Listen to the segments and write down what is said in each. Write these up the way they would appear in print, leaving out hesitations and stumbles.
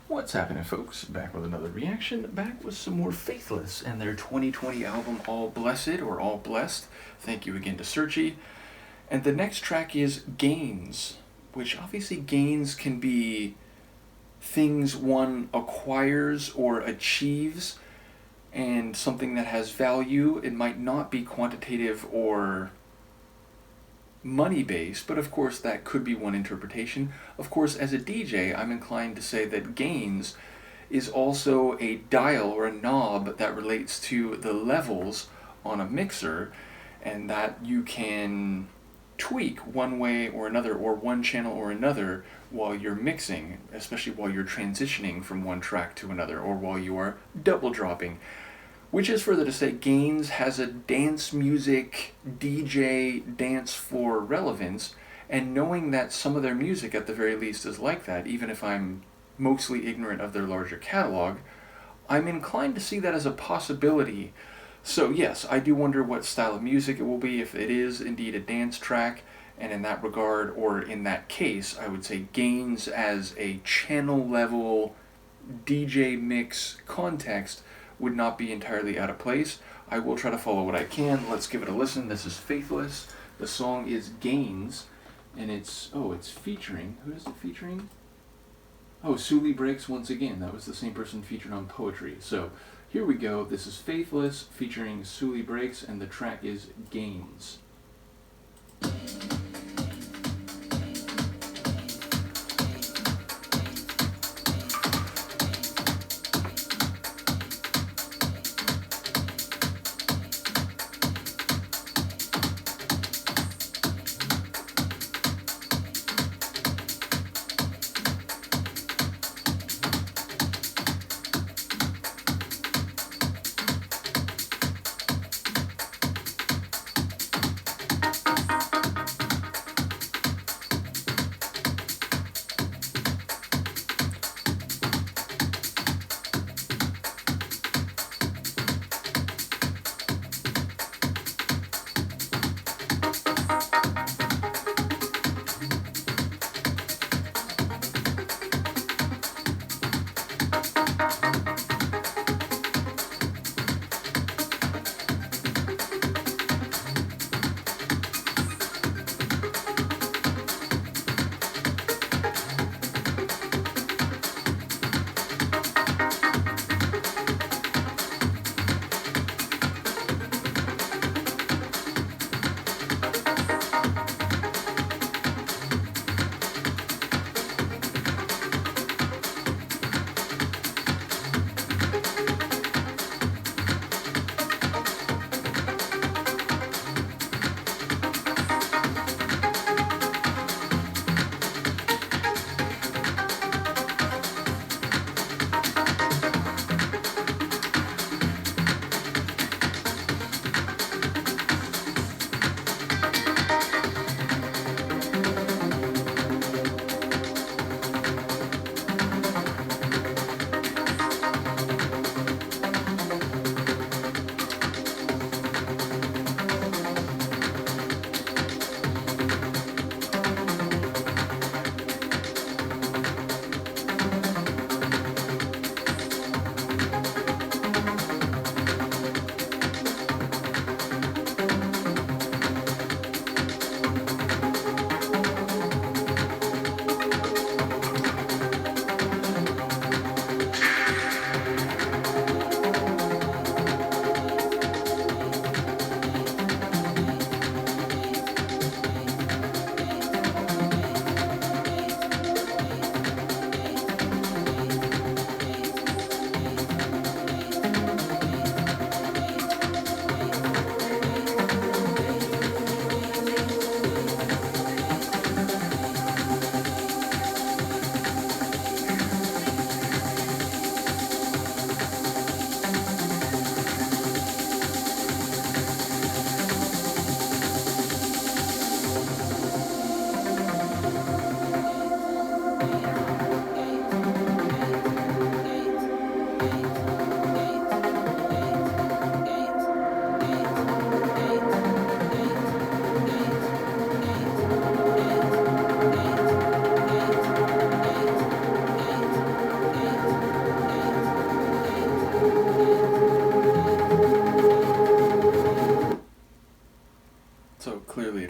What's happening, folks? Back with another reaction, back with some more Faithless and their 2020 album All Blessed or All Blessed. Thank you again to Searchy. And the next track is Gains, which obviously gains can be things one acquires or achieves and something that has value. It might not be quantitative or money based, but of course that could be one interpretation. Of course, as a DJ, I'm inclined to say that gains is also a dial or a knob that relates to the levels on a mixer, and that you can tweak one way or another, or one channel or another, while you're mixing, especially while you're transitioning from one track to another, or while you are double dropping. Which is further to say, Gains has a dance music, DJ, dance floor relevance, and knowing that some of their music at the very least is like that, even if I'm mostly ignorant of their larger catalog, I'm inclined to see that as a possibility. So yes, I do wonder what style of music it will be, if it is indeed a dance track, and in that regard, or in that case, I would say Gains as a channel level DJ mix context would not be entirely out of place. I will try to follow what I can. Let's give it a listen. This is Faithless. The song is Gains, and it's featuring, who is it featuring? Oh, Suli Breaks once again. That was the same person featured on Poetry. So here we go. This is Faithless featuring Suli Breaks, and the track is Gains.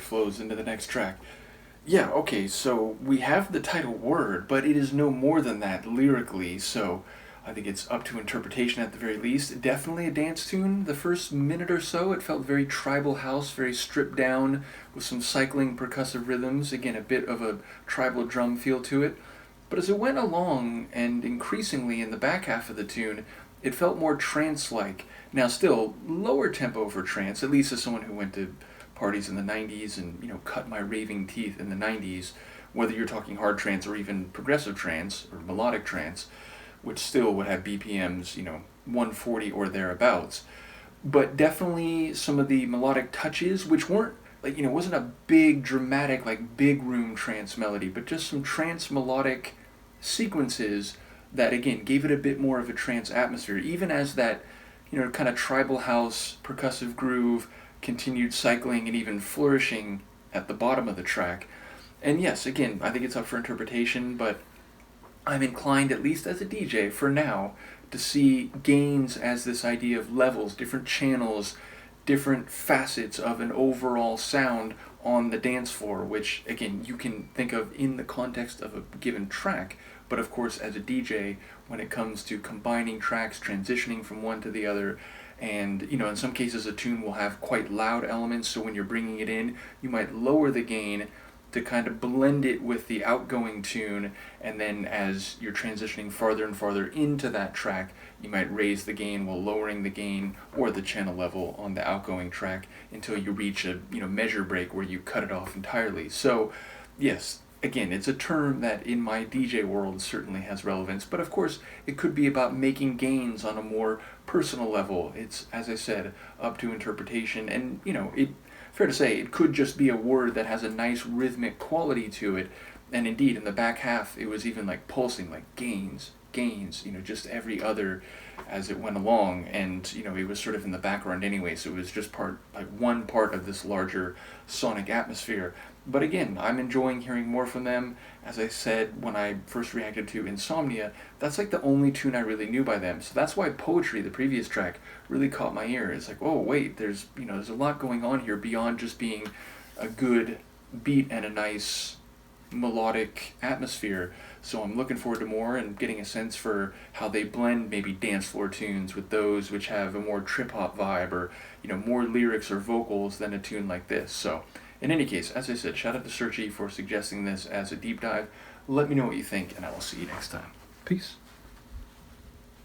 flows into the next track. Yeah, okay, so we have the title word, but it is no more than that lyrically, so I think it's up to interpretation at the very least. Definitely a dance tune. The first minute or so, it felt very tribal house, very stripped down, with some cycling percussive rhythms. Again, a bit of a tribal drum feel to it. But as it went along, and increasingly in the back half of the tune, it felt more trance-like. Now, still lower tempo for trance, at least as someone who went to parties in the 90s and, cut my raving teeth in the 90s, whether you're talking hard trance or even progressive trance or melodic trance, which still would have BPMs, 140 or thereabouts. But definitely some of the melodic touches, which weren't like, wasn't a big dramatic, like big room trance melody, but just some trance melodic sequences that, again, gave it a bit more of a trance atmosphere, even as that, kind of tribal house percussive groove continued cycling and even flourishing at the bottom of the track. And yes, again, I think it's up for interpretation, but I'm inclined, at least as a DJ for now, to see gains as this idea of levels, different channels, different facets of an overall sound on the dance floor, which, again, you can think of in the context of a given track, but of course as a DJ, when it comes to combining tracks, transitioning from one to the other, and, in some cases a tune will have quite loud elements, so when you're bringing it in, you might lower the gain to kind of blend it with the outgoing tune, and then as you're transitioning farther and farther into that track, you might raise the gain while lowering the gain or the channel level on the outgoing track until you reach a measure break where you cut it off entirely. So yes, again, it's a term that in my DJ world certainly has relevance, but of course it could be about making gains on a more personal level. It's, as I said, up to interpretation, and fair to say, it could just be a word that has a nice rhythmic quality to it, and indeed, in the back half, it was even like pulsing, like gains, just every other as it went along, and, it was sort of in the background anyway, so it was just one part of this larger sonic atmosphere. But again, I'm enjoying hearing more from them. As I said when I first reacted to Insomnia, that's like the only tune I really knew by them. So that's why Poetry, the previous track, really caught my ear. It's like, oh wait, there's a lot going on here beyond just being a good beat and a nice melodic atmosphere. So I'm looking forward to more and getting a sense for how they blend maybe dance floor tunes with those which have a more trip hop vibe, or more lyrics or vocals than a tune like this. So in any case, as I said, shout out to Searchy for suggesting this as a deep dive. Let me know what you think, and I will see you next time. Peace.